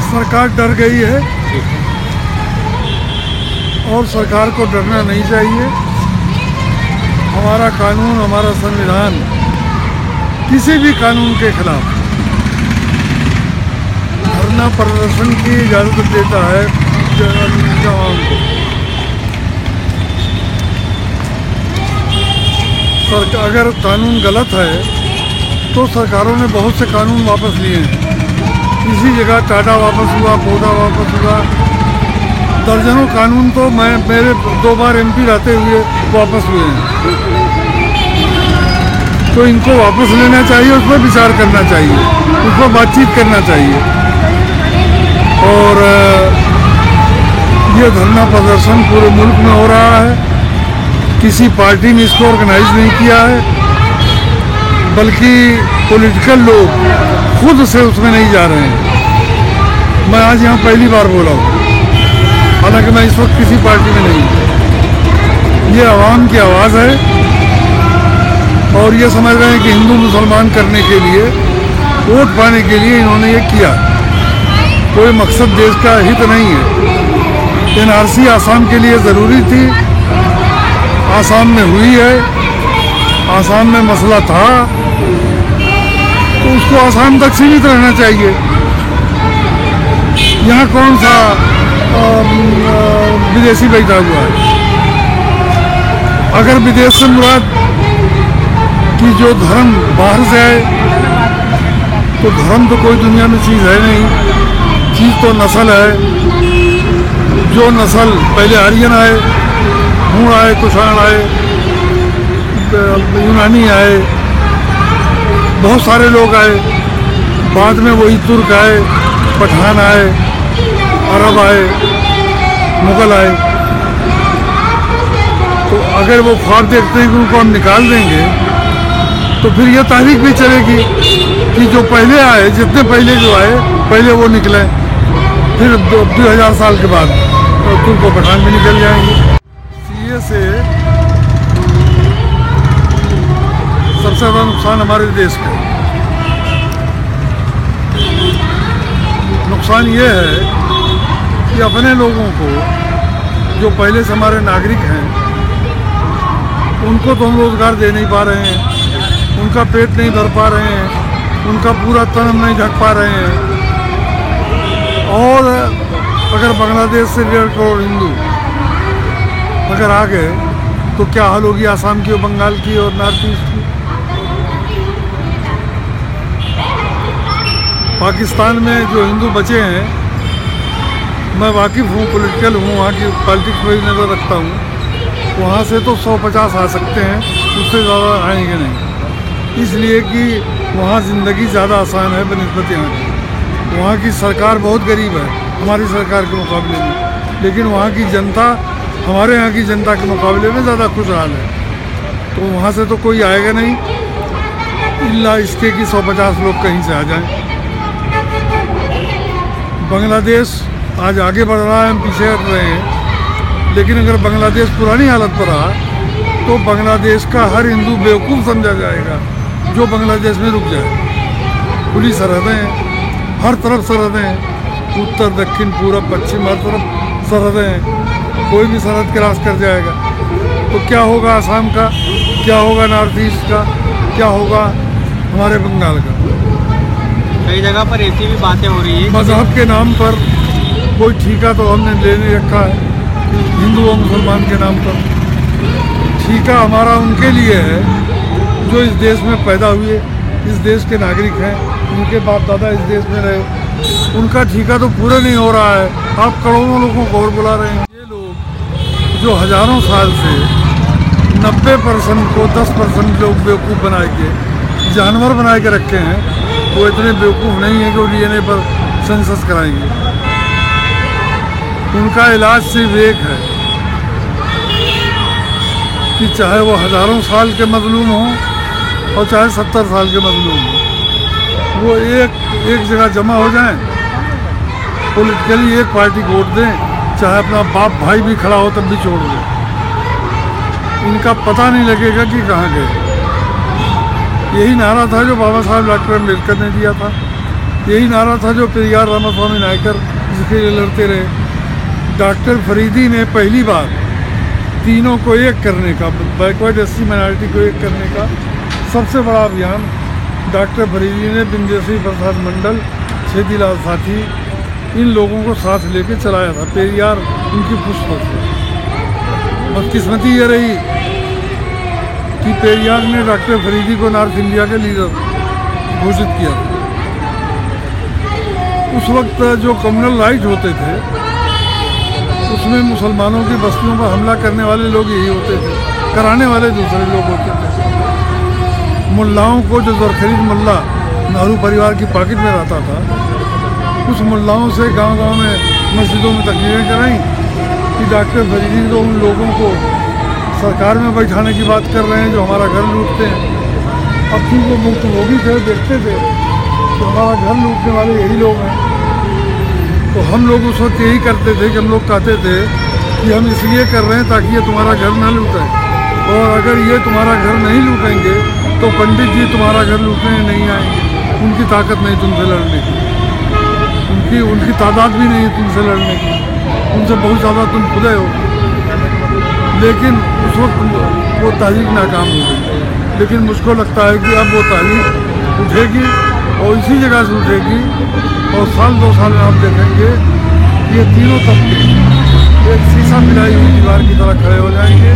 सरकार डर गई है और सरकार को डरना नहीं चाहिए। हमारा कानून, हमारा संविधान किसी भी कानून के खिलाफ धरना प्रदर्शन की इजाज़त देता है जवान को। अगर कानून गलत है तो सरकारों ने बहुत से कानून वापस लिए हैं। इसी जगह टाटा वापस हुआ, पौधा वापस हुआ, दर्जनों कानून तो मेरे 2 बार MP रहते हुए वापस हुए हैं। तो इनको वापस लेना चाहिए, उस पर विचार करना चाहिए, उस पर बातचीत करना चाहिए। और ये धरना प्रदर्शन पूरे मुल्क में हो रहा है। किसी पार्टी ने इसको ऑर्गेनाइज नहीं किया है, बल्कि पॉलिटिकल लोग खुद से उसमें नहीं जा रहे हैं। मैं आज यहाँ पहली बार बोला हूँ, हालांकि मैं इस वक्त किसी पार्टी में नहीं हूँ। ये आवाम की आवाज़ है और ये समझ रहे हैं कि हिंदू मुसलमान करने के लिए, वोट पाने के लिए इन्होंने ये किया। कोई मकसद देश का हित नहीं है। NRC आसाम के लिए ज़रूरी थी, आसाम में हुई है, आसाम में मसला था, तो उसको आसाम तक सीमित रहना चाहिए। यहाँ कौन सा विदेशी बैठा हुआ है? अगर विदेश से मुराद कि जो धर्म बाहर से आए, तो धर्म तो कोई दुनिया में चीज़ है नहीं। चीज़ तो नस्ल है। जो नस्ल पहले आर्यन आए, हूण आए, कुषाण आए, यूनानी आए, बहुत सारे लोग आए, बाद में वही तुर्क आए, पठान आए, अरब आए, मुग़ल आए। तो अगर वो ख्वाब देखते हैं कि उनको हम निकाल देंगे, तो फिर यह तारीख भी चलेगी कि जो पहले आए, जितने पहले जो आए, पहले वो निकले, फिर 2000 साल के बाद तुर्क और पठान भी निकल जाएंगे। CA से सबसे ज़्यादा नुकसान हमारे देश का नुकसान ये है कि अपने लोगों को, जो पहले से हमारे नागरिक हैं, उनको तो हम रोज़गार दे नहीं पा रहे हैं, उनका पेट नहीं भर पा रहे हैं, उनका पूरा तन नहीं ढक पा रहे हैं। और अगर बांग्लादेश से 1.5 करोड़ हिंदू अगर आ गए, तो क्या हाल होगी आसाम की और बंगाल की और नॉर्थ ईस्ट की? पाकिस्तान में जो हिंदू बचे हैं, मैं वाकिफ़ हूँ, पॉलिटिकल हूँ, वहाँ की पॉलिटिक्स में नज़र रखता हूँ। वहाँ से तो 150 आ सकते हैं, उससे ज़्यादा आएंगे नहीं, इसलिए कि वहाँ ज़िंदगी ज़्यादा आसान है बनिस्बत यहाँ की। वहाँ की सरकार बहुत गरीब है हमारी सरकार के मुकाबले में, लेकिन वहाँ की जनता हमारे यहाँ की जनता के मुकाबले में ज़्यादा खुशहाल है। तो वहाँ से तो कोई आएगा नहीं, इल्ला इसके कि 150 लोग कहीं से आ जाएं। बांग्लादेश आज आगे बढ़ रहा है, हम पीछे हट रहे हैं, लेकिन अगर बांग्लादेश पुरानी हालत पर रहा, तो बांग्लादेश का हर हिंदू बेवकूफ़ समझा जाएगा जो बांग्लादेश में रुक जाए। खुली सरहदें हैं, हर तरफ सरहदें हैं, उत्तर, दक्षिण, पूरब, पश्चिम, हर तरफ सरहदें हैं। कोई भी सरहद क्रॉस कर जाएगा तो क्या होगा आसाम का, क्या होगा नॉर्थ ईस्ट का, क्या होगा हमारे बंगाल का? कई जगह पर ऐसी भी बातें हो रही है। मज़हब के नाम पर कोई ठीका तो हमने ले नहीं रखा है, हिंदू और मुसलमान के नाम पर। ठीका हमारा उनके लिए है जो इस देश में पैदा हुए, इस देश के नागरिक हैं, उनके बाप दादा इस देश में रहे। उनका ठीका तो पूरा नहीं हो रहा है। आप करोड़ों लोगों को और बुला रहे हैं। ये लोग जो हज़ारों साल से 90% को 10% लोग बेवकूफ़ बना के, जानवर बना के रखे हैं, वो इतने बेवकूफ़ नहीं है कि वो DNA पर सेंसस कराएंगे। उनका इलाज सिर्फ एक है कि चाहे वो हज़ारों साल के मजलूम हों और चाहे 70 साल के मजलूम हों, वो एक जगह जमा हो जाएं, पॉलिटिकली एक पार्टी को वोट दें, चाहे अपना बाप भाई भी खड़ा हो तब भी छोड़ दें। इनका पता नहीं लगेगा कि कहाँ गए। यही नारा था जो बाबा साहब डॉक्टर अम्बेडकर ने दिया था यही नारा था जो पेरियार रामास्वामी नायकर जिसके लिए लड़ते रहे। डॉक्टर फरीदी ने पहली बार तीनों को एक करने का, बैकवर्ड एससी माइनॉरिटी को एक करने का सबसे बड़ा अभियान डॉक्टर फरीदी ने विंध्यश्री प्रसाद मंडल, छेदीलाल साथी, इन लोगों को साथ लेके चलाया था। पेरियार उनकी पुष्प थी। बदकिस्मती ये रही कि पेरियार ने डॉक्टर फरीदी को नॉर्थ इंडिया के लीडर घोषित किया था। उस वक्त जो कम्युनल राइट होते थे उसमें मुसलमानों की बस्तियों पर हमला करने वाले लोग यही होते थे, कराने वाले दूसरे लोग होते थे। मुल्लाओं को, जो जरखरीद मुल्ला नेहरू परिवार की पॉकेट में रहता था, कुछ मुल्लाओं से गांव-गांव में मस्जिदों में तकरीरें कराई कि डॉक्टर फरीदी तो उन लोगों को सरकार में बैठाने की बात कर रहे हैं जो हमारा घर लूटते हैं। अब भी वो मुक्तभोगी थे, देखते थे कि हमारा घर लूटने वाले यही लोग हैं। तो हम लोग उस वक्त यही करते थे कि हम लोग कहते थे कि हम इसलिए कर रहे हैं ताकि ये तुम्हारा घर ना लूटें, और अगर ये तुम्हारा घर नहीं लूटेंगे तो पंडित जी तुम्हारा घर लूटने नहीं आएंगे। उनकी ताकत नहीं तुमसे लड़ने की, उनकी तादाद भी नहीं है तुमसे लड़ने की, उनसे बहुत ज़्यादा तुम खुदे हो। लेकिन उस वक्त वो तहरीक नाकाम हो गई। लेकिन मुझको लगता है कि अब वो तहरीक उठेगी और इसी जगह से उठेगी, और साल 2 साल में आप देखेंगे ये तीनों तबके एक शीशा मिलाई हुई दीवार की तरह खड़े हो जाएंगे